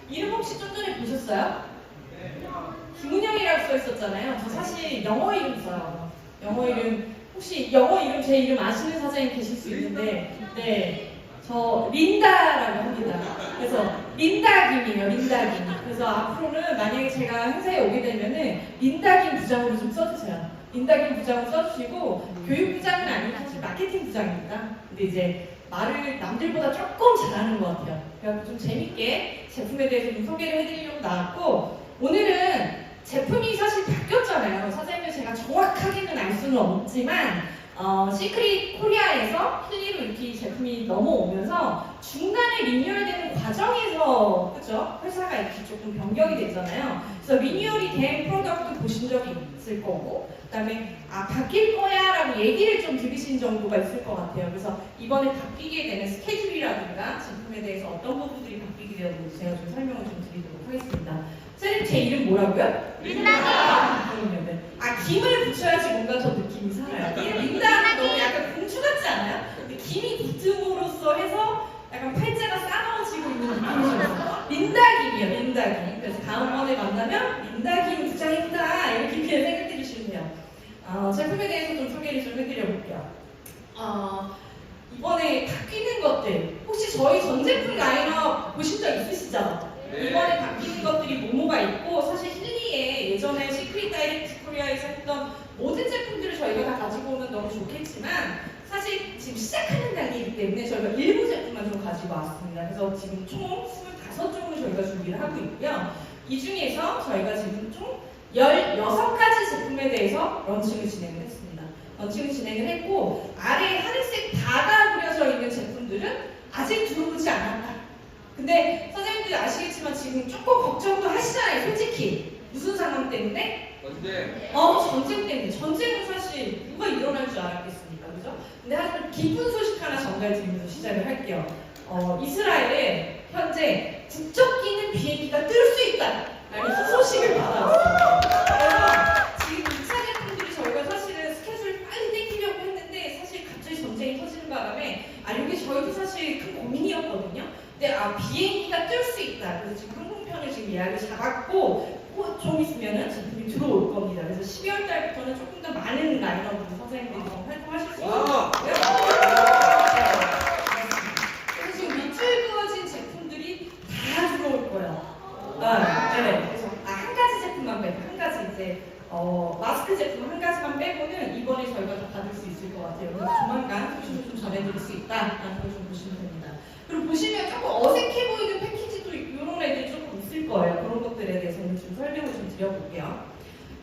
이름 혹시 좀 전에 보셨어요? 김은영이라고 써 있었잖아요. 저 사실 영어 이름 써요. 영어 이름 혹시 영어 이름 제 이름 아시는 사장님 계실 수 있는데, 네, 저 린다라고 합니다. 그래서 린다김이에요. 린다김. 그래서 앞으로는 만약에 제가 행사에 오게 되면은 린다김 부장으로 좀 써주세요. 린다김 부장으로 써주시고 교육부장은 아니고 사실 마케팅 부장입니다. 근데 이제 말을 남들보다 조금 잘하는 것 같아요. 그래서 좀 재밌게 제품에 대해서 좀 소개를 해드리려고 나왔고, 오늘은 제품이 사실 바뀌었잖아요. 사장님을 제가 정확하게는 알 수는 없지만 시크릿 코리아에서 힐리로 이렇게 제품이 넘어오면서 중간에 리뉴얼되는 과정에서 그죠? 회사가 이렇게 조금 변경이 됐잖아요. 그래서 리뉴얼이 된 프로덕트 보신 적이 있을 거고, 그다음에 바뀔 거야 라고 얘기를 좀 들으신 정도가 있을 것 같아요. 그래서 이번에 바뀌게 되는 스케줄이라든가 제품에 대해서 어떤 부분들이 바뀌게 되었는지 제가 좀 설명을 좀 드리도록 하겠습니다. 선생님, 제 이름 뭐라고요? 린다김. 김을 붙여야지 뭔가 더 느낌이 살아요. 이 린다는 너무 약간 공주 같지 않아요? 근데 김이 붙음으로써 해서 약간 팔자가 싸나워지고 있는 느낌이 들어요. 린다김이요, 린다김. 그래서 다음번에 만나면 린다김 부장입니다. 이렇게 그냥 생각해 주시면 돼요. 제품에 대해서 좀 소개를 좀 해드려 볼게요. 이번에 바뀌는 것들, 혹시 저희 전 제품 라인업 보신 적 있으시죠? 이번에 바뀌는 것들이 뭐뭐가 있고, 사실 힐리에 예전에 시크릿 다이렉트 코리아에서 했던 모든 제품들을 저희가 다 가지고 오면 너무 좋겠지만, 사실 지금 시작하는 단계이기 때문에 저희가 일부 제품만 좀 가지고 왔습니다. 그래서 지금 총 25종을 저희가 준비를 하고 있고요. 이 중에서 저희가 지금 총 16가지 제품에 대해서 런칭을 진행을 했습니다. 런칭을 진행을 했고, 아래 하늘색 다가 그려져 있는 제품들은 아직 들어오지 않았다. 근데 선생님들 아시겠지만 지금 조금 걱정도 하시잖아요. 솔직히 무슨 상황 때문에? 전쟁. 전쟁 때문에. 전쟁은 사실 누가 일어날 줄 알았겠습니까, 그죠? 근데 하지만 기쁜 소식 하나 전달드리면서 시작을 할게요. 이스라엘에 현재 국적기는 비행기가 뜰 수 있다 라는 소식을 받아왔어요. 그래서 지금 2차 제품들이 저희가 사실은 스케줄 빨리 땡기려고 했는데, 사실 갑자기 전쟁이 터지는 바람에 이게 저희도 사실 큰 고민이었거든요. 근데 비행기가 뜰 수 있다. 그래서 지금 항공편을 지금 예약을 잡았고, 좀 있으면은 제품이 들어올 겁니다. 그래서 12월 달부터는 조금 더 많은 라인업으로 선생님들이 좀 활동하실 수 있고요. 그래서 지금 밑줄 그어진 제품들이 다 들어올 거예요. 네. 그래서 한 가지 제품만 빼고, 한 가지 이제 마스크 제품 한 가지만 빼고는 이번에 저희가 다 받을 수 있을 것 같아요. 그래서 조만간 소식을 좀 전해드릴 수 있다라는 걸 좀 보시면 됩니다. 그리고 보시면 조금 어색해 보이는 패키지도 이런 애들이 조금 있을 거예요. 그런 것들에 대해서는 좀 설명을 좀 드려볼게요.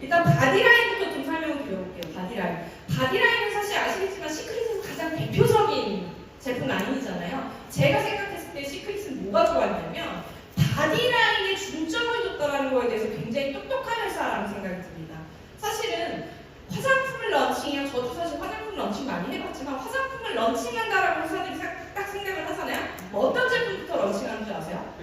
일단 바디라인부터 좀 설명을 드려볼게요. 바디라인. 바디라인은 사실 아시겠지만 시크릿에서 가장 대표적인 제품 라인이잖아요. 제가 생각했을 때 시크릿은 뭐가 좋았냐면 바디라인에 중점을 뒀다는 거에 대해서 굉장히 똑똑한 회사라는 생각이 듭니다. 사실은 화장품을 런칭해요. 저도 사실 화장품 런칭 많이 해봤지만 화장품을 런칭한다라고 회사들이 딱 생각을 하잖아요. 어떤 제품부터 런칭하는 줄 아세요?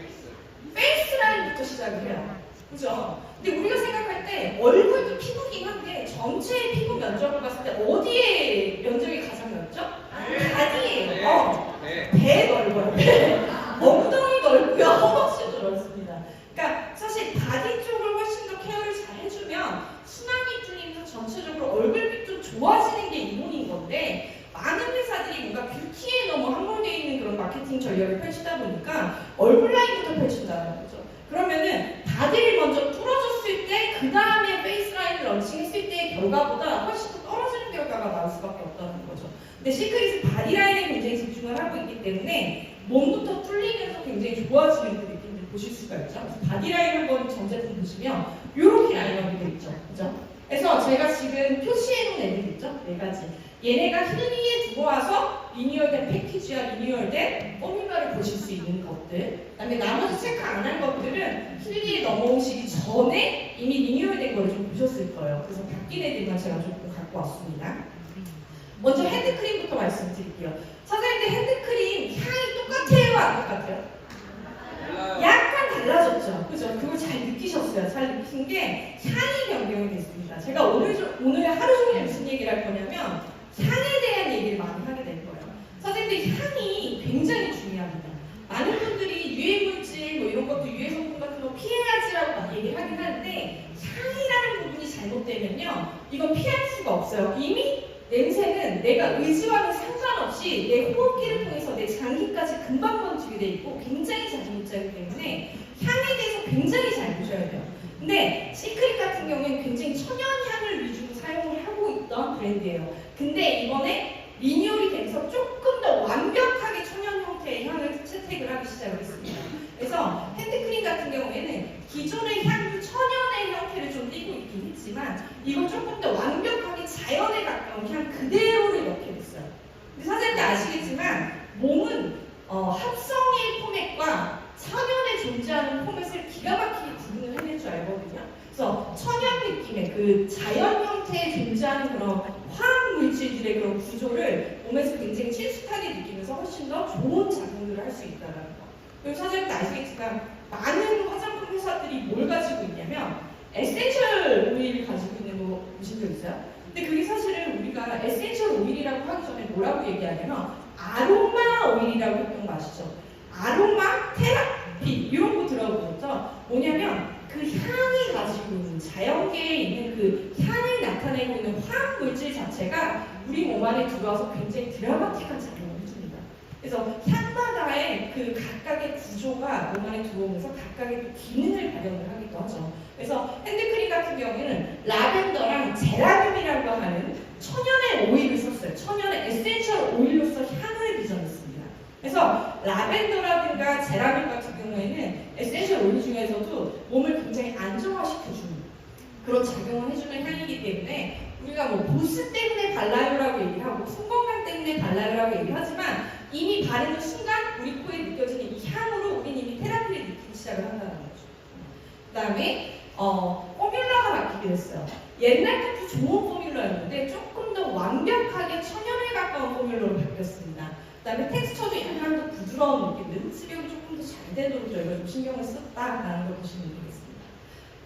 페이스 라인부터 시작을 해요. 그죠? 근데 우리가 생각할 때 얼굴도 피부긴 한데 전체의 피부 면적을 봤을 때 어디에 면적이 가장 넓죠? 바디예요. 배 넓어요. 배. 엉덩이 넓고요. 허벅지도 넓습니다. 그러니까 사실 바디 쪽을 훨씬 더 케어를 잘 해주면 순환이 뚫리면서 전체적으로 얼굴빛 좀 좋아지는 게 이론인 건데, 많은 회사들이 뭔가 뷰티에 너무 함몰되어 있는 그런 마케팅 전략을 펼치다 보니까 얼굴 라인부터 펼친다는 거죠. 그러면은 바디를 먼저 뚫어줬을 때 그 다음에 페이스 라인을 런칭했을 때의 결과보다 훨씬 더 떨어지는 결과가 나올 수밖에 없다는 거죠. 근데 시크릿은 바디 라인에 굉장히 집중을 하고 있기 때문에 몸부터 뚫리면서 굉장히 좋아지는 그 느낌을 보실 수가 있죠. 그래서 바디 라인 한번 전 제품 보시면 이렇게 라인업이 되어 있죠. 그죠? 그래서 제가 지금 표시해놓은 애들 있죠? 4가지. 얘네가 힐리에 두고 와서 리뉴얼된 패키지와 리뉴얼된 포뮬러를 보실 수 있는 것들, 그 다음에 나머지 체크 안 한 것들은 힐리에 넘어오시기 전에 이미 리뉴얼된 걸 좀 보셨을 거예요. 그래서 바뀐 애들만 제가 조금 갖고 왔습니다. 먼저 핸드크림부터 말씀드릴게요. 선생님들 핸드크림 향이 똑같아요? 안 똑같아요? 약간 달라졌죠? 그죠? 그걸 잘 느끼셨어요. 잘 느낀 게 향이 변경이 됐습니다. 제가 오늘 하루 종일 무슨 얘기를 할 거냐면 향에 대한 얘기를 많이 하게 될 거예요. 선생님들 향이 굉장히 중요합니다. 많은 분들이 유해물질 이런 것도 유해성분 잘못되면요, 이건 피할 수가 없어요. 이미 냄새는 내가 의지와는 상관없이 내 호흡기를 통해서 내 장기까지 금방 번지게 돼 있고 굉장히 자주 묻자기 때문에 향에 대해서 굉장히 잘 보셔야 돼요. 근데 시크릿 같은 경우에는 굉장히 천연향을 위주로 사용을 하고 있던 브랜드예요. 근데 이번에 리뉴얼이 돼서 조금 더 완벽하게 천연 형태의 향을 채택을 하기 시작을 했습니다. 그래서 핸드크림 같은 경우에는 기존의 향 천연의 형태를 좀 띠고 있긴 했지만 이건 조금 더 완벽하게 자연에 가까운 향 그대로를 넣게 됐어요. 근데 사장님도 아시겠지만 몸은 합성의 포맷과 천연에 존재하는 포맷을 기가 막히게 구분을 해낼 줄 알거든요. 그래서 천연 느낌의 그 자연 형태에 존재하는 그런 화학 물질들의 그런 구조를 몸에서 굉장히 친숙하게 느끼면서 훨씬 더 좋은 작용들을 할 수 있다는 거. 그리고 사장님도 아시겠지만 많은 화장품 회사들이 뭘 가지고 있냐면 에센셜 오일을 가지고 있는 거 보신 적 있어요? 근데 그게 사실은 우리가 에센셜 오일이라고 하기 전에 뭐라고 얘기하냐면 아로마 오일이라고 했던 거 아시죠? 아로마 테라피 이런 거 들어보죠. 뭐냐면 그 향이 가지고 있는 자연계에 있는 그 향을 나타내고 있는 화학 물질 자체가 우리 몸 안에 들어와서 굉장히 드라마틱한 작용을 해줍니다. 그래서 향마다의 그 각각의 구조가 몸 안에 들어오면서 각각의 또 기능을 발현을 하기도 하죠. 그래서 핸드크림 같은 경우에는 라벤더랑 제라늄이라고 하는 천연의 오일을 썼어요. 천연의 에센셜 오일로서 향을 빚어냈습니다. 그래서 라벤더라든가 제라늄 같은 경우에는 에센셜 오일 중에서도 몸을 굉장히 안정화시켜주는 그런 작용을 해주는 향이기 때문에 우리가 뭐 보습 때문에 발라요라고 얘기하고 손건강 때문에 발라요라고 얘기하지만 이미 바르는 순간 우리 코에 느껴지는 이 향으로 우린 이미 테라피를 느끼기 시작을 한다는 거죠. 그 다음에 포뮬러가 바뀌게 됐어요. 옛날부터 좋은 포뮬러였는데 조금 더 완벽하게 천연에 가까운 포뮬러로 바뀌었습니다. 그 다음에 텍스처도 약간 더 부드러운 느낌들, 흡수력이 조금 더 잘 되도록 저희가 좀 신경을 썼다라는 걸 보시면 되겠습니다.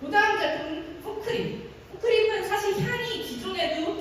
그 다음 제품, 푸크림. 푸크림은 사실 향이 기존에도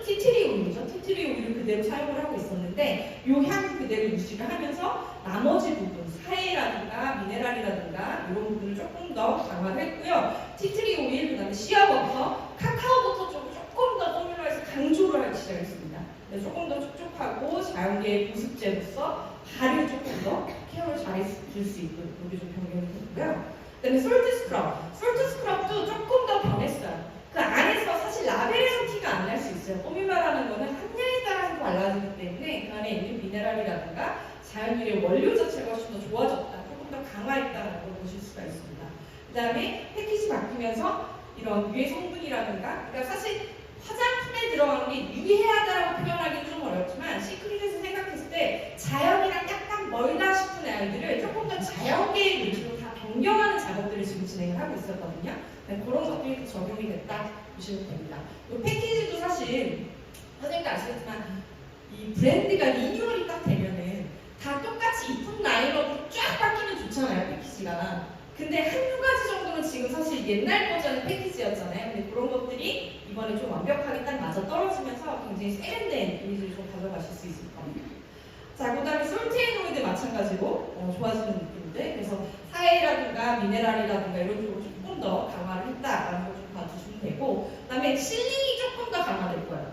티트리 오일이죠. 티트리 오일을 그대로 사용을 하고 있었는데 이 향 그대로 유지를 하면서 나머지 부분, 사해라든가 미네랄이라든가 이런 부분을 조금 더 강화를 했고요. 티트리 오일, 그 다음에 시아버터, 카카오버터 쪽을 조금 더 포뮬러에서 강조를 하기 시작했습니다. 조금 더 촉촉하고 자연계의 보습제로서 발을 조금 더 케어를 잘 해줄 수 있도록 이렇게 좀 변경이 됐고요. 그 다음에 솔트 스크럽. 솔트 스크럽도 조금 더 변했어요. 그 안에서 사실 라벨에서 티가 안 날 수 있어요. 포뮬러라는 거는 함량에 따라서 달라지기 때문에 그 안에 있는 미네랄이라든가 자연유래 원료 자체가 훨씬 더 좋아졌다. 조금 더 강화했다는 걸 보실 수가 있습니다. 그 다음에 패키지 바뀌면서 이런 유해 성분이라든가 그러니까 사실 화장품에 들어가는 게 유해하다라고 표현하기는 좀 어렵지만 시크릿에서 생각했을 때 자연이랑 약간 멀다 싶은 아이들을 조금 더 자연계의 위주로 다 변경하는 작업들을 지금 진행을 하고 있었거든요. 네, 그런 것들이 적용이 됐다 보시면 됩니다. 이 패키지도 사실 선생님도 아시겠지만 이 브랜드가 리뉴얼이 딱 되면은 다 똑같이 이쁜 라인업으로 쫙 바뀌면 좋잖아요, 패키지가. 근데 한두 가지 정도는 지금 사실 옛날 버전의 패키지였잖아요. 근데 그런 것들이 이번에 좀 완벽하게 딱 맞아 떨어지면서 굉장히 세련된 이미지를 좀 가져가실 수 있을 겁니다. 자, 그 다음에 솔트앤오일도 마찬가지로 좋아지는 느낌인데 그래서 사해라든가 미네랄이라든가 이런 쪽으로 조금 더 강화를 했다라는 걸 좀 봐주시면 되고 그 다음에 실링이 조금 더 강화될 거예요.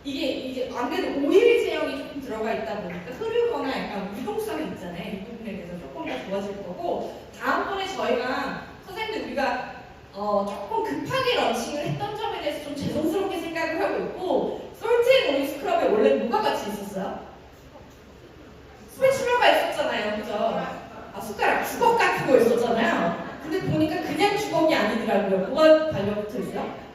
이게 아무래도 오일 제형이 조금 들어가 있다 보니까 흐르거나 약간 유동성이 있잖아요. 이 부분에 대해서 조금 더 좋아질 거고 다음번에 저희가 선생님들 우리가 조금 급하게 런칭을 했던 점에 대해서 좀 죄송스럽게 생각을 하고 있고 솔트앤오일 스크럽에 원래 뭐가 같이 있었어요? 스패츌러가 있었잖아요. 그죠? 숟가락, 주걱 같은 거 있었잖아요. 근데 보니까 그냥 주걱이 아니더라고요. 뭐가 달려붙어 있어요?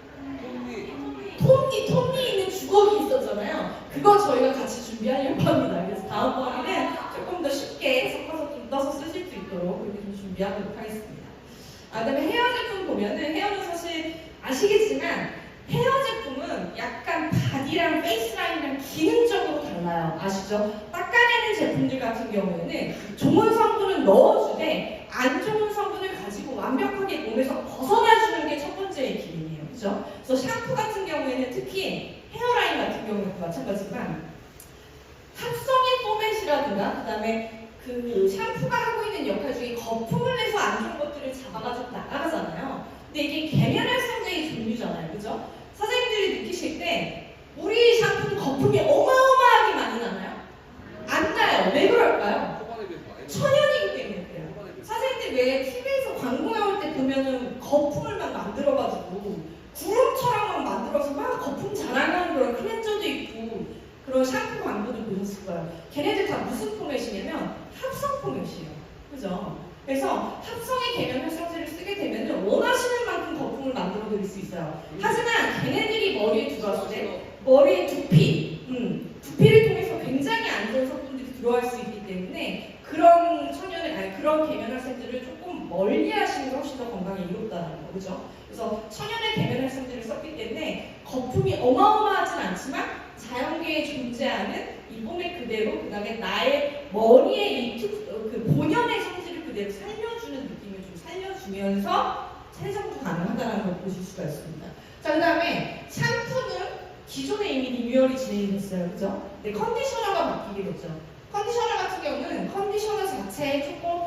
톱니 있는 주걱이 있었잖아요. 그거 저희가 같이 준비하려고 합니다. 그래서 다음번에는 조금 더 쉽게 섞어서 좀 떠서 쓰실 수 있도록 그렇게 좀 준비하도록 하겠습니다. 그다음에 헤어 제품 보면은 헤어는 사실 아시겠지만 헤어 제품은 약간 바디랑 페이스라인이랑 기능적으로 달라요. 아시죠? 닦아내는 제품들 같은 경우에는 좋은 성분을 넣어주되 안 좋은 성분을 가지고 완벽하게 몸에서 벗어나주는 게 첫 번째의 기능이에요. 그죠? 그래서 샴푸 같은 경우에는 특히 헤어라인 같은 경우에도 마찬가지지만 합성의 포맷이라든가 그다음에 그 샴푸가 하고 있는 역할 중에 거품을 내서 안 좋은 것들을 잡아가지고 나가잖아요. 근데 이게 계면활성제의 종류잖아요. 그죠? 광고 나올 때 보면은 거품을 막 만들어가지고 구름처럼 막 만들어서 막 거품 자랑하는 그런 클렌저도 있고 그런 샴푸 광고도 보셨을 거예요. 걔네들 다 무슨 포맷이냐면 합성 포맷이에요. 그죠? 그래서 합성의 계면 활성제를 쓰게 되면 원하시는 만큼 거품을 만들어 드릴 수 있어요. 하지만 걔네들이 머리에 들어왔을 때 머리의 두피를 통해서 굉장히 안 좋은 성분들이 들어갈 수 있기 때문에 그런 계면 활성제를 조금 멀리 하시는 게 훨씬 더 건강에 이롭다는 거, 그죠? 그래서 천연의 계면 활성제를 썼기 때문에 거품이 어마어마하진 않지만 자연계에 존재하는 이 포맷 그대로, 그 다음에 나의 머리의 그 본연의 성질을 그대로 살려주는 느낌을 좀 살려주면서 세정도 가능하다는 걸 보실 수가 있습니다. 자, 그 다음에 샴푸는 기존에 이미 리뉴얼이 진행이 됐어요. 그죠? 네, 컨디셔너가 바뀌게 됐죠. 컨디셔너 같은 경우는 컨디셔너 자체에 조금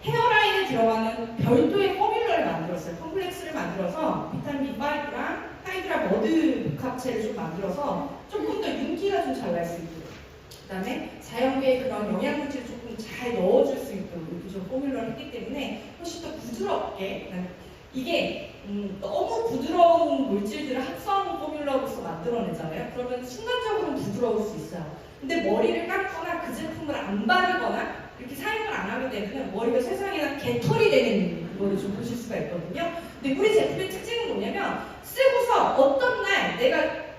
헤어라인에 들어가는 별도의 포뮬러를 만들었어요. 컴플렉스를 만들어서 비타민 B5랑 하이드라 머드 복합체를 좀 만들어서 조금 더 윤기가 좀 잘 날 수 있도록, 그 다음에 자연계의 그런 영양물질을 조금 잘 넣어줄 수 있도록 이렇게 좀 포뮬러를 했기 때문에 훨씬 더 부드럽게, 이게 너무 부드러운 물질들을 합성 포뮬러로서 만들어내잖아요. 그러면 순간적으로 부드러울 수 있어요. 근데 머리를 감거나 그 제품을 안 바르거나 이렇게 사용을 안 하게 되면 머리가 세상에나 개털이 되는 거를 좀 보실 수가 있거든요. 근데 우리 제품의 특징은 뭐냐면 쓰고서 어떤 날 내가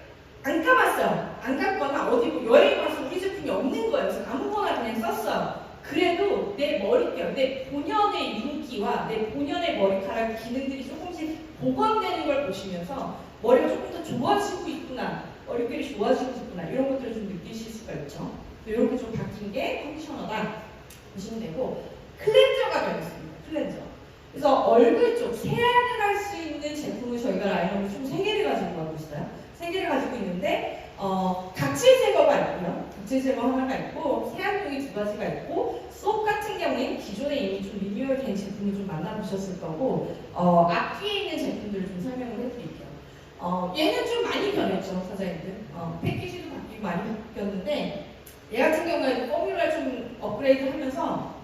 안 감았어요. 안 감거나 어디 뭐 여행 가서 우리 제품이 없는 거예요. 그래서 아무거나 그냥 썼어요. 그래도 내 머릿결, 내 본연의 윤기와 내 본연의 머리카락 기능들이 조금씩 복원되는 걸 보시면서 머리가 조금 더 좋아지고 있구나, 머릿결이 좋아지고 있구나, 이런 것들을 좀 느끼실 수가 있죠. 이렇게 좀 바뀐 게 컨디셔너다 보시면 되고, 클렌저가 되겠습니다. 클렌저. 그래서 얼굴 쪽 세안을 할 수 있는 제품을 저희가 라인업을 총 3개를 가지고 가고 있어요. 3개를 가지고 있는데 각질 제거가 있고요. 각질 제거 하나가 있고 세안용이 2가지가 있고, 쏙 같은 경우에는 기존에 이미 좀 리뉴얼된 제품을 좀 만나보셨을 거고, 앞뒤에 있는 제품들을 좀 설명을 해드릴게요. 얘는 좀 많이 변했죠, 사장님들. 패키지도 바뀌고 많이 바뀌었는데 얘 같은 경우에는 포뮬러를 좀 업그레이드 하면서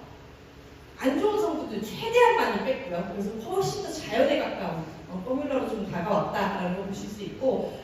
안 좋은 성분들 최대한 많이 뺐고요. 그래서 훨씬 더 자연에 가까운 포뮬러로 좀 다가왔다라는 걸 보실 수 있고,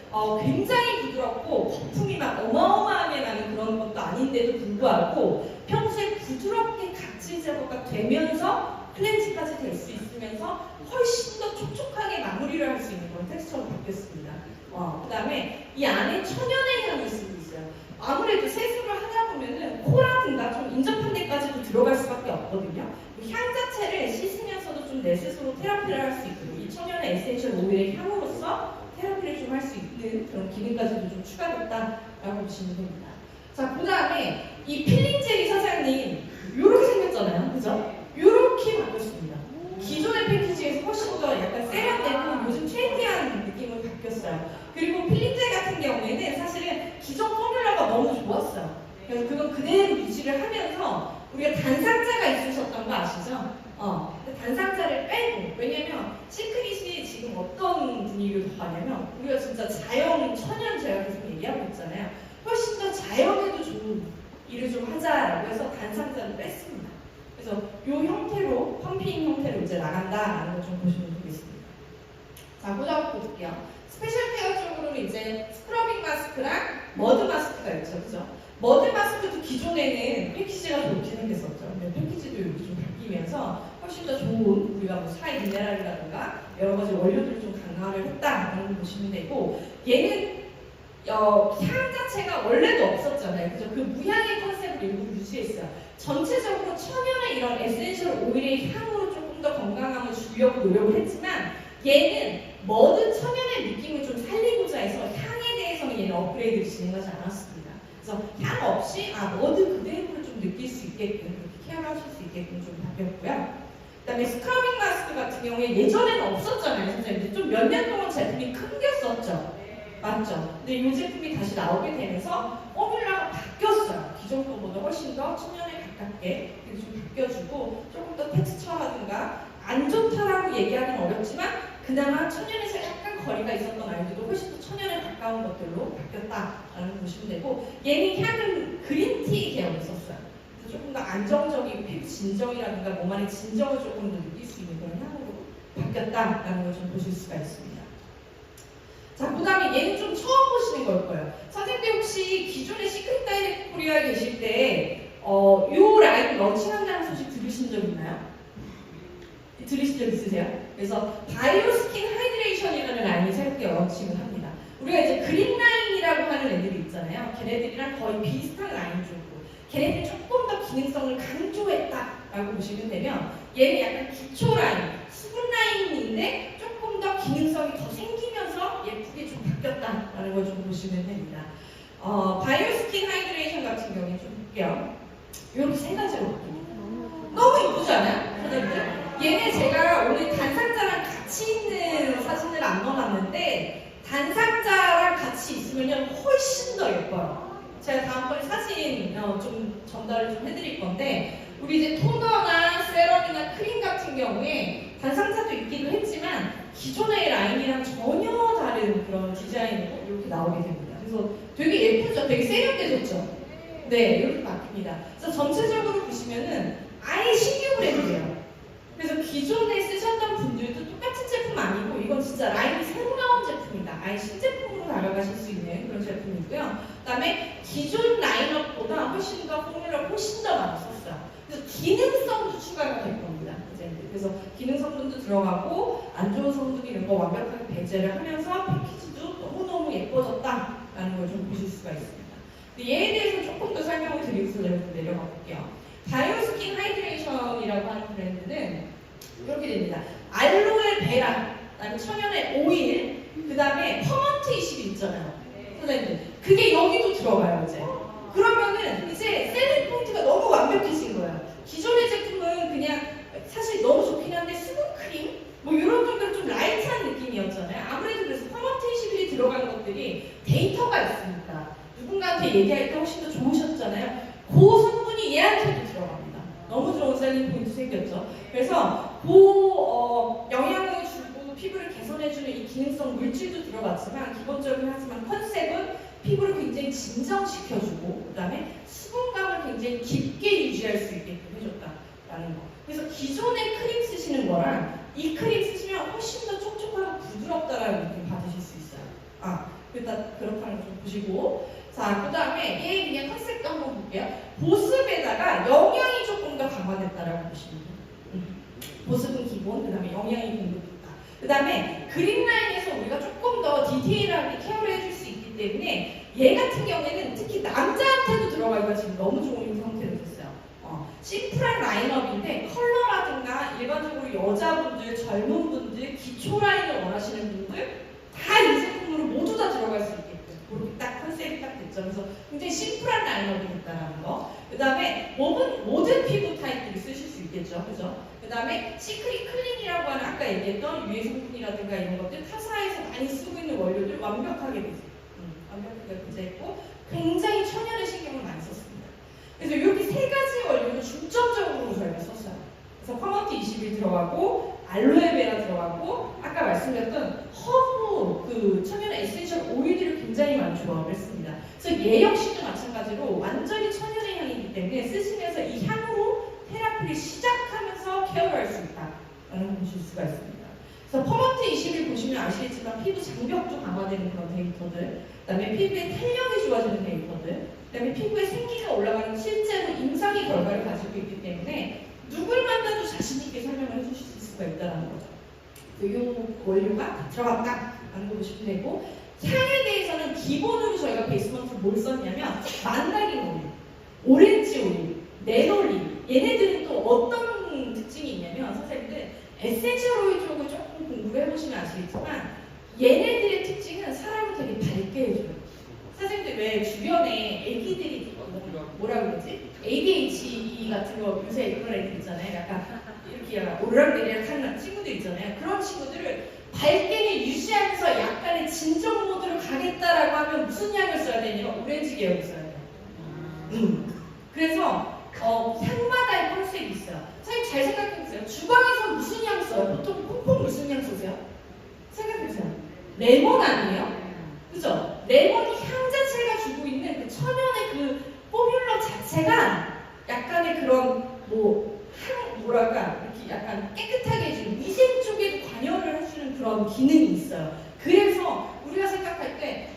굉장히 부드럽고 거품이 막 어마어마하게 나는 그런 것도 아닌데도 불구하고 평소에 부드럽게 각질 제거가 되면서 클렌징까지 될 수 있으면서 훨씬 더 촉촉하게 마무리를 할 수 있는 그런 텍스처로 바뀌었습니다. 그 다음에 이 안에 천연의 향이 쓰고 있어요. 아무래도 세수를 하다 보면은 코라든가 좀 인접한 데까지도 들어갈 수밖에 없거든요. 향 자체를 씻으면서도 좀 내 스스로 테라피를 할 수 있도록 이 천연의 에센셜 오일의 향으로서 테라피를 좀 할 수 있는 그런 기능까지도 좀 추가됐다라고 보시면 됩니다. 자, 그 다음에 이 필링 젤이 사장님 이렇게 생겼잖아요. 그죠? 이렇게 바뀌었습니다. 기존의 패키지에서 훨씬 더 약간 세련되고 요즘 트렌디한 느낌으로 바뀌었어요. 그리고 필링 젤 같은 경우에는 사실은 기존 포뮬러가 너무 좋았어요. 그래서 그건 그대로 유지를 하면서 우리가 단상자가 있으셨던 거 아시죠? 단상자를 빼고, 왜냐면 시크릿이 지금 어떤 분위기를 더하냐면 우리가 진짜 자연, 천연 제가 계속 얘기하고 있잖아요. 훨씬 더 자연에도 좋은 일을 좀 하자라고 해서 단상자를 뺐습니다. 그래서 이 형태로, 펌핑 형태로 이제 나간다라는 걸 좀 보시면 되겠습니다. 자, 보자 볼게요. 스페셜 케어 쪽으로는 이제 스크러빙 마스크랑 머드 마스크가 있죠. 그죠? 머드 마스크도 기존에는 패키지가 좋게 생겼었죠. 근데 패키지도 이렇게 좀 바뀌면서 훨씬 더 좋은, 우리가 뭐 사이 미네랄이라든가 여러 가지 원료들을 좀 강화를 했다라는 걸 보시면 되고, 얘는 향 자체가 원래도 없었잖아요. 그죠? 그 무향의 컨셉을 일부 유지했어요. 전체적으로 천연의 이런 에센셜 오일의 향으로 조금 더 건강함을 주려고 노력을 했지만, 얘는 머드 천연의 느낌을 좀 살리고자 해서 향에 대해서는 얘는 업그레이드를 진행하지 않았습니다. 그래서 향 없이 머드 그대로를 좀 느낄 수 있게끔, 그렇게 케어를 하실 수 있게끔 좀 바뀌었고요. 그 다음에 스크러빙 마스크 같은 경우에 예전에는 없었잖아요. 선생님. 좀 몇 년 동안 제품이 끊겼었죠. 맞죠? 근데 이 제품이 다시 나오게 되면서 포뮬러가 바뀌었어요. 기존 거보다 훨씬 더 천연에 가깝게 좀 바뀌어주고, 조금 더 텍스처라든가 안 좋다라고 얘기하기는 어렵지만 그나마 천연에서 약간 거리가 있었던 아이들도 훨씬 더 천연에 가까운 것들로 바뀌었다라는 거 보시면 되고, 얘는 향은 그린티 계열을 썼어요. 그래서 조금 더 안정적이고 피부 진정이라든가 몸 안의 진정을 조금 더 느낄 수 있는 그런 향으로 바뀌었다라는 걸 좀 보실 수가 있습니다. 자, 그 다음에 얘는 좀 처음 보시는 걸 거예요. 선생님들 혹시 기존에 시크릿 다이렉트 코리아에 계실 때 요 라인 런칭한다는 소식 들으신 적 있나요? 들으신 적 있으세요? 그래서 바이오 스킨 하이드레이션이라는 라인이 새롭게 런칭을 합니다. 우리가 이제 그린 라인이라고 하는 애들이 있잖아요. 걔네들이랑 거의 비슷한 라인 쪽으로 걔네들이 조금 더 기능성을 강조했다라고 보시면 되면 얘는 약간 기초 라인, 수분 라인인데 조금 더 기능성이 더 생기면서 예쁘게 좀 바뀌었다라는 걸 좀 보시면 됩니다. 바이오 스킨 하이드레이션 같은 경우에 좀 볼게요. 이렇게 세 가지로 바뀝니다. 너무 이쁘지 않아요? 선생님들? 얘는 제가 오늘 단상자랑 같이 있는 사진을 안 넣어놨는데 단상자랑 같이 있으면 훨씬 더 예뻐요. 제가 다음번에 사진 좀 전달을 좀 해드릴 건데 우리 이제 토너나 세럼이나 크림 같은 경우에 단상자도 있기도 했지만 기존의 라인이랑 전혀 다른 그런 디자인으로 이렇게 나오게 됩니다. 그래서 되게 예쁘죠? 되게 세련되졌죠? 네, 이렇게 바뀝니다. 그래서 전체적으로 보시면은 아예 신규 브랜드예요. 그래서 기존에 쓰셨던 분들도 똑같은 제품 아니고 이건 진짜 라인이 새로 나온 제품이다. 아예 신제품으로 다가가실 수 있는 그런 제품이고요. 그 다음에 기존 라인업보다 훨씬 더 포뮬러를 훨씬 더 많이 썼어요. 그래서 기능성도 추가가 될 겁니다. 그래서 기능 성분도 들어가고 안 좋은 성분 이런 거 완벽하게 배제를 하면서 패키지도 너무너무 예뻐졌다라는 걸 좀 보실 수가 있습니다. 얘에 대해서 조금 더 설명을 드리고서 내려가 볼게요. 바이오스킨 하이드레이션이라고 하는 브랜드는 이렇게 됩니다. 알로에 베라, 그다음에 천연의 오일, 그 다음에 퍼먼트 20이 있잖아요. 선생님들, 그게 여기도 들어가요 이제. 그러면은 이제 셀링 포인트가 너무 완벽해진 거예요. 기존의 제품은 그냥 사실 너무 좋긴 한데 수분크림? 뭐 이런 정도로 좀 라이트한 느낌이었잖아요. 아무래도 그래서 퍼먼트 21이 들어간 것들이 데이터가 있으니까 누군가한테 얘기할 때 훨씬 더 좋으셨잖아요. 그 성분이 얘한테도 들어갑니다. 너무 좋은 셀링 포인트 생겼죠. 그래서 영향을 주고 피부를 개선해주는 이 기능성 물질도 들어갔지만 기본적인 하지만 컨셉은 피부를 굉장히 진정시켜주고 그 다음에 수분감을 굉장히 깊게 유지할 수 있게끔 해줬다라는 거. 그래서 기존의 크림 쓰시는 거랑 이 크림 쓰시면 훨씬 더 촉촉하고 부드럽다라는 느낌 받으실 수 있어요. 일단 그렇다는 걸 좀 보시고 자, 그 다음에 얘 그냥 컨셉도 한번 볼게요. 보습에다가 영양이 조금 더 강화됐다라고 보시면 돼요. 보습은 기본, 그 다음에 영양이 공급됐다. 그 다음에 그린라인에서 우리가 조금 더 디테일하게 케어를 해줄 수 있기 때문에 얘 같은 경우에는 특히 남자한테도 들어가기가 지금 너무 좋은 상태로 됐어요. 심플한 라인업인데 컬러라든가 일반적으로 여자분들, 젊은 분들, 기초 라인을 원하시는 분들 다 이 제품으로 모두 다 들어갈 수 있게끔 그렇게 딱 컨셉이 딱 됐죠. 그래서 굉장히 심플한 라인업이 있다는 거. 그 다음에 모든 피부 타입들이 쓰실 수 있겠죠. 그죠? 그 다음에 시크릿 클린이라고 하는 아까 얘기했던 유해 성분이라든가 이런 것들 타사에서 많이 쓰고 있는 원료들 완벽하게 완벽하게 배제했고 굉장히 천연의 신경을 많이 썼습니다. 그래서 이렇게 세 가지 원료를 중점적으로 저희가 썼어요. 그래서 퍼먼트 21 들어가고 알로에베라 들어가고 아까 말씀드렸던 허브 그 천연 에센셜 오일들을 굉장히 많이 조합을 했습니다. 그래서 얘 역시도 마찬가지로 완전히 천연의 향이기 때문에 쓰시면서 이 향으로 테라피를 시작하면서 케어할 수 있다라는 걸 보실 수가 있습니다. 그래서 퍼먼트 21 보시면 아시겠지만 피부 장벽도 강화되는 그런 데이터들, 그다음에 피부의 탄력이 좋아지는 데이터들, 그다음에 피부의 생기가 올라가는 실제로 임상의 결과를 가지고 있기 때문에 누굴 만나도 자신 있게 설명을 해주실 수가 있다는 거죠. 이 원료가 들어갔다라는 거 보시면 되고 향에 대해서는 기본으로 저희가 베이스먼트로 뭘 썼냐면 만다린 오일, 오렌지 오일, 네놀린 얘네들은 또 어떤 특징이 있냐면 선생님들 에센셜 오일 쪽을 조금 공부를 해보시면 아시겠지만 얘네들의 특징은 사람을 되게 밝게 해줘요. 선생님들 왜 주변에 애기들이 뭐라 그러지? ADHD 같은 거 요새 그런 애들 있잖아요. 약간 이렇게 오르락내리락 하는 친구들 있잖아요. 그런 친구들을 밝게 유지하면서 약간의 진정 모드로 가겠다라고 하면 무슨 향을 써야 되냐면 오렌지 계열을 써야 돼요. 그래서 향마다의 컨셉이 있어요. 선생님 잘 생각해보세요. 주방에서 무슨 향 써요? 보통 퐁퐁 무슨 향 쓰세요? 생각해보세요. 레몬 아니에요? 그죠? 레몬이 향 자체가 주고 있는 그 천연의 그 포뮬러 자체가 약간 그런 뭐랄까 이렇게 약간 깨끗하게 해주는 위생 쪽에 관여를 해주는 그런 기능이 있어요. 그래서 우리가 생각할 때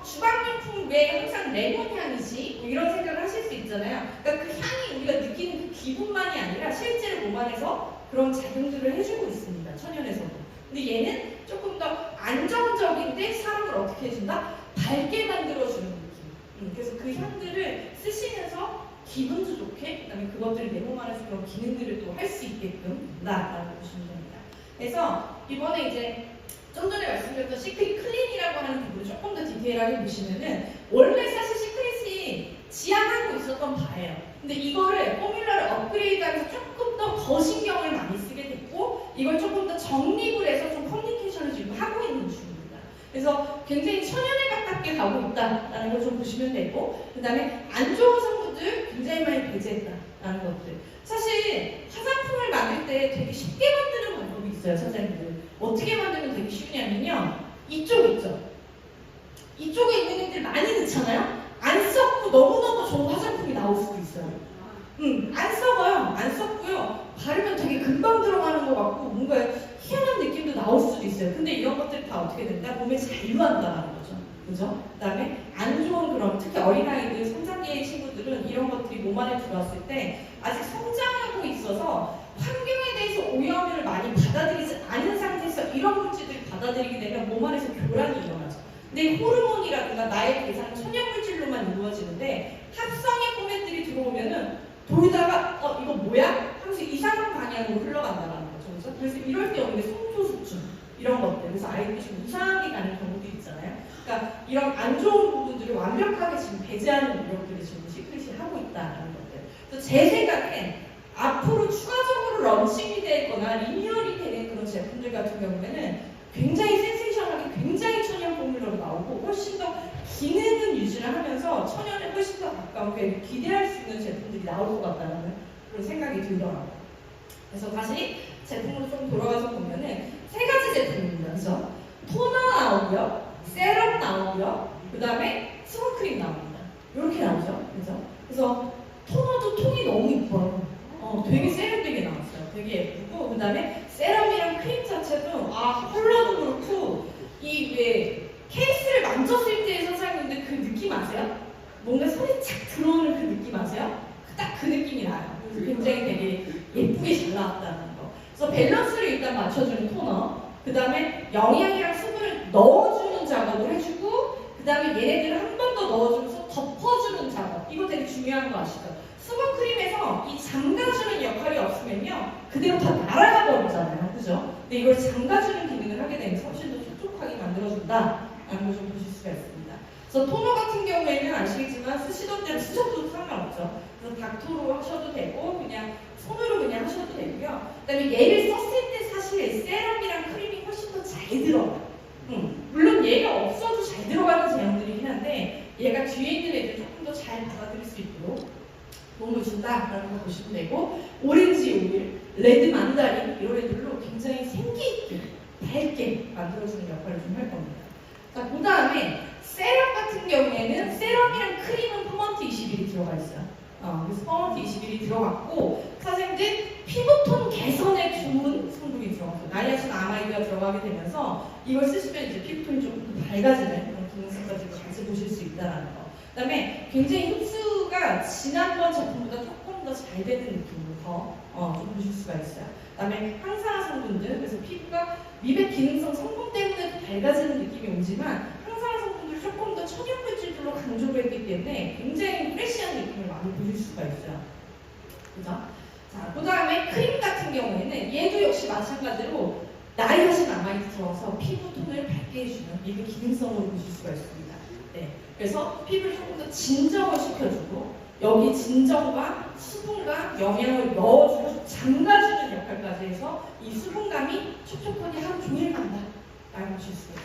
주방용품 왜 항상 레몬 향이지? 뭐 이런 생각을 하실 수 있잖아요. 그러니까 그 향이 우리가 느끼는 그 기분만이 아니라 실제로 몸 안에서 그런 작용들을 해주고 있습니다. 천연에서도. 근데 얘는 조금 더 안정적인데 사람을 어떻게 해준다? 밝게 만들어주는 느낌. 그래서 그 향들을 쓰시면서 기분도 좋게, 그다음에 그것들을 내 몸 안에서 그런 기능들을 또 할 수 있게끔 라고 보시면 됩니다. 그래서 이번에 이제 좀 전에 말씀드렸던 시크릿 클린이라고 하는 부분을 조금 더 디테일하게 보시면은 원래 사실 시크릿이 지향하고 있었던 바예요. 근데 이거를 포뮬러를 업그레이드하면서 조금 더 신경을 많이 쓰게 됐고 이걸 조금 더 정립을 해서 좀 커뮤니케이션을 지금 하고 있는 중입니다. 그래서 굉장히 천연에 가깝게 가고 있다라는 걸 좀 보시면 되고 그 다음에 안 좋은 성분들 굉장히 많이 배제했다라는 것들. 사실 화장품을 만들 때 되게 쉽게 만드는 방법이 있어요, 선생님들. 어떻게 만들면 되게 쉬우냐면요. 이쪽 있죠? 이쪽에 있는 애들 많이 넣잖아요? 안 썩고 너무너무 좋은 화장품이 나올 수도 있어요. 안 썩어요. 안 썩고요. 바르면 되게 금방 들어가는 것 같고 뭔가 희한한 느낌도 나올 수도 있어요. 근데 이런 것들이 다 어떻게 된다? 몸에 잔류한다는 거죠. 그죠? 그 다음에 안 좋은 그런 특히 어린아이들, 성장기의 친구들은 이런 것들이 몸 안에 들어왔을 때 아직 성장하고 있어서 환경에 대해서 오염을 많이 받아들이지 않은 상태에서 이런 물질들을 받아들이게 되면 몸 안에서 교란이 일어나죠. 내 호르몬이라든가 나의 대상은 천연물질로만 이루어지는데 합성의 포맷들이 들어오면은 돌다가 이거 뭐야? 하면서 이상한 방향으로 흘러간다는 거죠. 그래서 이럴 때 오는 게 성조수증 이런 것들. 그래서 아이들이 좀 이상하게 가는 경우도 있잖아요. 그러니까 이런 안 좋은 부분들을 완벽하게 지금 배제하는 노력들을 지금 시크릿이 하고 있다는 것들. 그래서 제 생각엔 앞으로 추가적으로 런칭이 되거나 리뉴얼이 되는 그런 제품들 같은 경우에는 굉장히 센세이션하게 굉장히 천연 포뮬러로 나오고 훨씬 더 기능은 유지를 하면서 천연에 훨씬 더 가까우게 기대할 수 있는 제품들이 나올 것 같다는 그런 생각이 들더라고요. 그래서 다시 제품으로 좀 돌아가서 보면은 세 가지 제품입니다. 그래서 토너 나오고요, 세럼 나오고요, 그 다음에 수분크림 나옵니다. 이렇게 나오죠. 그래서 토너도 통이 너무 이뻐요. 되게 세련되게 나왔어요. 되게 예쁘고 그 다음에 세럼이랑 크림 자체도 컬러도 그렇고 이 왜 케이스를 만졌을 때 선생님들 그 느낌 아세요? 뭔가 손이 착 들어오는 그 느낌 아세요? 딱 그 느낌이 나요. 그래서 굉장히 되게 예쁘게 잘 나왔다는 거. 그래서 밸런스를 일단 맞춰주는 토너, 그 다음에 영양이랑 수분을 넣어주는 작업을 해주고 그 다음에 얘네들을 한 번 더 넣어주면서 덮어주는 작업. 이거 되게 중요한 거 아시죠? 수분크림에서 이 잠가주는 역할이 없으면요 그대로 다 날아가 버리잖아요. 그죠? 근데 이걸 잠가주는 기능을 하게 되면 훨씬 더 촉촉하게 만들어준다 라는 걸 좀 보실 수가 있습니다. 그래서 토너 같은 경우에는 아시겠지만 쓰시던 대로 쓰셔도 상관없죠. 그래서 닥토로 하셔도 되고 그냥 손으로 그냥 하셔도 되고요. 그 다음에 얘를 썼을 때 사실 세럼이랑 크림이 훨씬 더 잘 들어가요. 물론 얘가 없어도 잘 들어가는 제형들이긴 한데 얘가 뒤에 있는 애들 조금 더 잘 받아들일 수 있도록 도움을 준다라는 걸 보시면 되고 오렌지 오일, 레드 만다린 이런 애들로 굉장히 생기있게 밝게 만들어주는 역할을 좀 할 겁니다. 자, 그 다음에 세럼 같은 경우에는 세럼이랑 크림은 퍼먼트 21이 들어가 있어요. 그래서 퍼먼트 21이 들어갔고 선생님들 피부톤 개선에 좋은 성분이 들어갔어요. 나이아신 아마이드가 들어가게 되면서 이걸 쓰시면 이제 피부톤이 조금 더 밝아지는 그런 기능성까지 같이 보실 수 있다는 거. 그 다음에 굉장히 흡수가 지난번 제품보다 조금 더 잘 되는 느낌으로 좀 보실 수가 있어요. 그 다음에 항산화 성분들, 그래서 피부가 미백 기능성 성분 때문에 밝아지는 느낌이 오지만 항산화 성분들 조금 더 천연물질들로 강조를 했기 때문에 굉장히 프레시한 느낌을 많이 보실 수가 있어요. 그죠? 자, 그 다음에 크림 같은 경우에는 얘도 역시 마찬가지로 나이아신 아마이드 들어서 피부톤을 밝게 해주는 미백 기능성으로 보실 수가 있습니다. 네. 그래서 피부를 조금 더 진정을 시켜주고 여기 진정과 수분과 영양을 넣어주고 잠가주는 역할까지 해서 이 수분감이 촉촉하게 하루 종일 간다 라고 보실 수 있어요.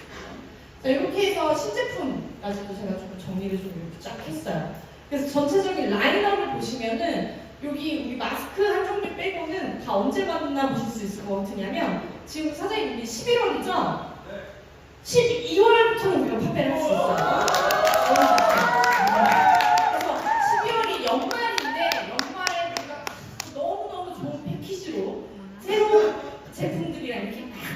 자, 이렇게 해서 신제품까지도 제가 좀 정리를 좀 이렇게 쫙 했어요. 그래서 전체적인 라인업을 보시면은 여기 우리 마스크 한 종류 빼고는 다 언제 만나보실 수 있을 것 같으냐면 지금 사장님 우리 11월이죠? 12월부터는 우리가 판매를 할 수 있어요. 그래서 12월이 연말인데 연말에 우리가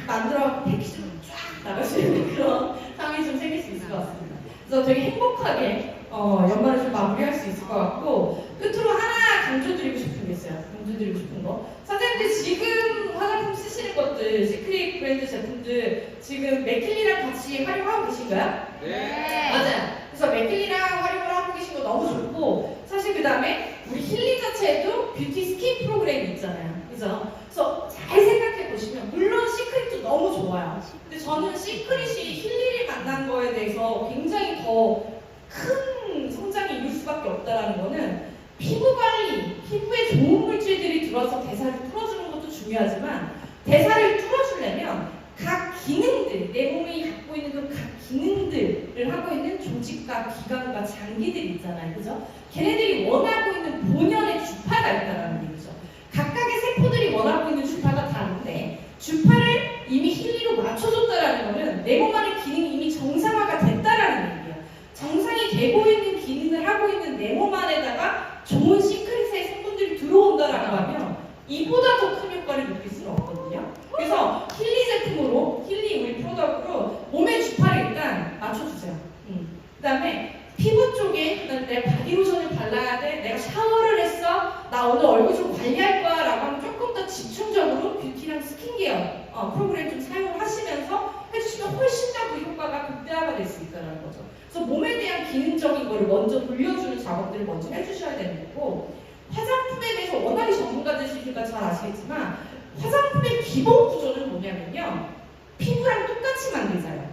만들어 패키지로 쫙 나가시는 그런 상황이 좀 생길 수 있을 것 같습니다. 그래서 되게 행복하게 연말을 좀 마무리할 수 있을 것 같고, 끝으로 하나 강조드리고 싶은 게 있어요. 강조드리고 싶은 거. 선생님들 지금 화장품 쓰시는 것들, 시크릿 브랜드 제품들 지금 맥킬리랑 같이 활용하고 계신가요? 네. 맞아요. 그래서 맥킬리랑 활용을 하고 계신 거 너무 좋고, 사실 그 다음에 우리 힐리 자체에도 뷰티 스킨 프로그램이 있잖아요. 그죠? 그래서 잘 생각해 보시면, 물론 시크릿도 너무 좋아요. 근데 저는 시크릿이 힐리를 만난 거에 대해서 굉장히 더 큰 성장이 이룰 수밖에 없다는 거는, 피부 관리, 피부에 좋은 물질들이 들어서 대사를 뚫어주는 것도 중요하지만, 대사를 뚫어주려면 각 기능들, 내 몸이 갖고 있는 그 각 기능들을 하고 있는 조직과 기관과 장기들이 있잖아요. 그죠? 걔네들이 원하고 있는 본연의 주파가 있다는 얘기죠. 각각의 세포들이 원하고 있는 주파가 다른데, 주파를 이미 힐리로 맞춰줬다라는 거는 내 몸 안의 기능이 이미 정상화가 됐다라는 얘기예요. 정상이 되고 있는 기능을 하고 있는 내 몸 안에다가 좋은 시크릿의 성분들이 들어온다라고 하면 이보다 더 큰 효과를 느낄 수는 없거든요. 그래서 힐리 제품으로, 힐리 우리 프로덕트로 몸의 주파를 일단 맞춰주세요. 그 다음에 피부 쪽에, 그다음에 내가 바디로션을 발라야 돼, 내가 샤워를 했어, 나 오늘 얼굴 좀 관리할 거야 라고 하면 조금 더 집중적으로 뷰티랑 스킨케어 프로그램 좀 사용을 하시면서 해주시면 훨씬 더 그 효과가 극대화가 될 수 있다는 거죠. 그래서 몸에 대한 기능적인 거를 먼저 돌려주는 작업들을 먼저 해주셔야 되는 거고, 화장품에 대해서 워낙에 전문가들이시니까 잘 아시겠지만, 화장품의 기본 구조는 뭐냐면요, 피부랑 똑같이 만들잖아요.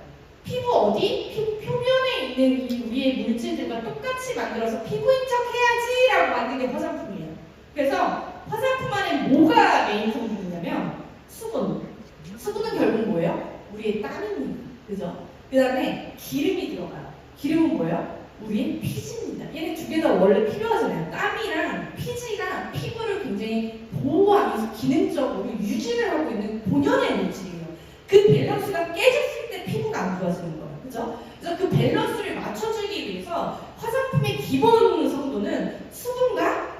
피부 어디? 피부 표면에 있는 이 우리의 물질들과 똑같이 만들어서 피부인 척 해야지 라고 만든 게 화장품이에요. 그래서 화장품 안에 뭐가 메인 성분이냐면 수분. 수분은 결국 뭐예요? 우리의 땀입니다. 그죠? 그 다음에 기름이 들어가요. 기름은 뭐예요? 우리의 피지입니다. 얘네 두 개 다 원래 필요하잖아요. 땀이랑 피지가 피부를 굉장히 보호하면서 기능적으로 유지를 하고 있는 본연의 물질이에요. 그 밸런스가 깨졌을 때 피부가 안 좋아지는 거예요. 그죠? 그래서 그 밸런스를 맞춰주기 위해서 화장품의 기본 성분은 수분과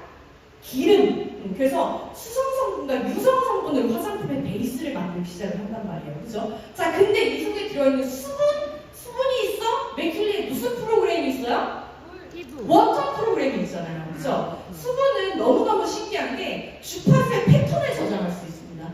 기름. 그래서 수성 성분과 유성 성분으로 화장품의 베이스를 만들기 시작을 한단 말이에요. 그죠? 자, 근데 이 속에 들어있는 수분이 있어? 맥킬리에 무슨 프로그램이 있어요? 워터 프로그램이 있잖아요. 그죠? 수분은 너무너무 신기한 게 주파수의 패턴을 저장할 수 있습니다.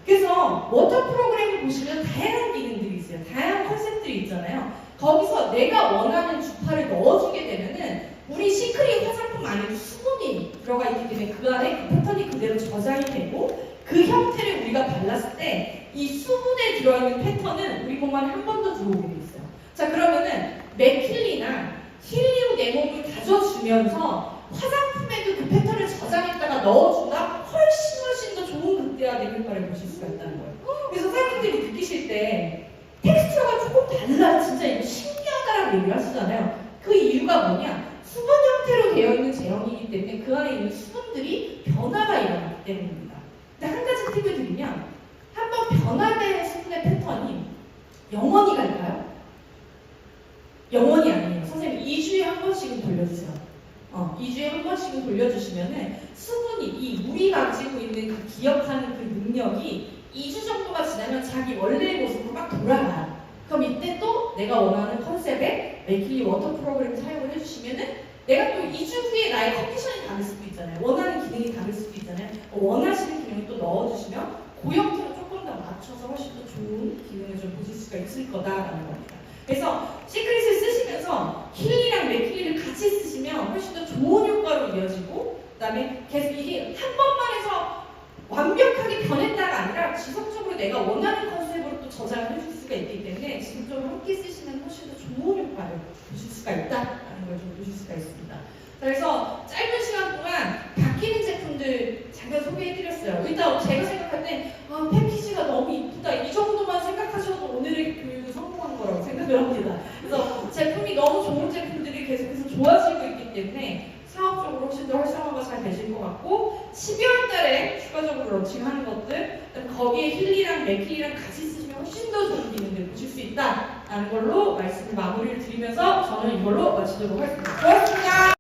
그래서 워터 프로그램을 보시면 다양한 기능들이 있어요. 다양한 컨셉들이 있잖아요. 거기서 내가 원하는 주파를 넣어주게 되면은 우리 시크릿 화장품 안에도 수분이 들어가 있기 때문에 그 안에 그 패턴이 그대로 저장이 되고, 그 형태를 우리가 발랐을 때 이 수분에 들어있는 패턴은 우리 몸 안에 한 번 더 들어오게 돼 있어요. 자, 그러면은 맥킬리나 힐리로 내 몸을 다져주면서 화장품에도 그 패턴을 저장했다가 넣어준다? 훨씬 더 좋은 극대화된 효과를 보실 수가 있다는 거예요. 그래서 선생님들이 느끼실 때 텍스처가 조금 달라, 진짜 이거 신기하다라고 얘기를 하시잖아요. 그 이유가 뭐냐? 수분 형태로 되어 있는 제형이기 때문에 그 안에 있는 수분들이 변화가 일어나기 때문입니다. 근데 한 가지 팁을 드리면, 한번 변화된 수분의 패턴이 영원히 갈까요? 영원히 아니에요. 선생님 2주에 한 번씩은 돌려주세요. 2주에 한 번씩은 돌려주시면은 수분이, 이 물이 가지고 있는 그 기억하는 그 능력이 2주 정도가 지나면 자기 원래의 모습으로 막 돌아가요. 그럼 이때 또 내가 원하는 컨셉의 맥킬리 워터 프로그램 사용을 해주시면은 내가 또 2주 후에 나의 컨디션이 다를 수도 있잖아요. 원하는 기능이 다를 수도 있잖아요. 원하시는 기능을 또 넣어주시면 그 형태로 조금 더 맞춰서 훨씬 더 좋은 기능을 좀 보실 수가 있을 거다라는 겁니다. 그래서 시크릿을 쓰시면서 힐리랑 맥킬리를 같이 쓰시면 훨씬 더 좋은 효과로 이어지고, 그 다음에 계속 이게 한 번만 해서 완벽하게 변했다가 아니라 지속적으로 내가 원하는 컨셉으로 또 저장을 해줄 수가 있기 때문에 지속적으로 함께 쓰시면 훨씬 더 좋은 효과를 보실 수가 있다라는 걸 좀 보실 수가 있습니다. 그래서 짧은 시간 동안 바뀌는 제품들 잠깐 소개해드렸어요. 일단 제가 생각할 때 패키지가 너무 이쁘다, 이 정도만 생각하셔도 오늘의 교육은 성공한 거라고 생각을 합니다. 그래서 제품이 너무 좋은 제품들이 계속해서 좋아지고 있기 때문에 사업적으로 훨씬 더 활성화가 잘 되실 것 같고, 12월 달에 추가적으로 런칭하는 것들, 거기에 힐리랑 맥킬리랑 같이 쓰시면 훨씬 더 좋은 기능들을 보실 수 있다라는 걸로 말씀을 마무리를 드리면서 저는 이걸로 마치도록 하겠습니다. 고맙습니다.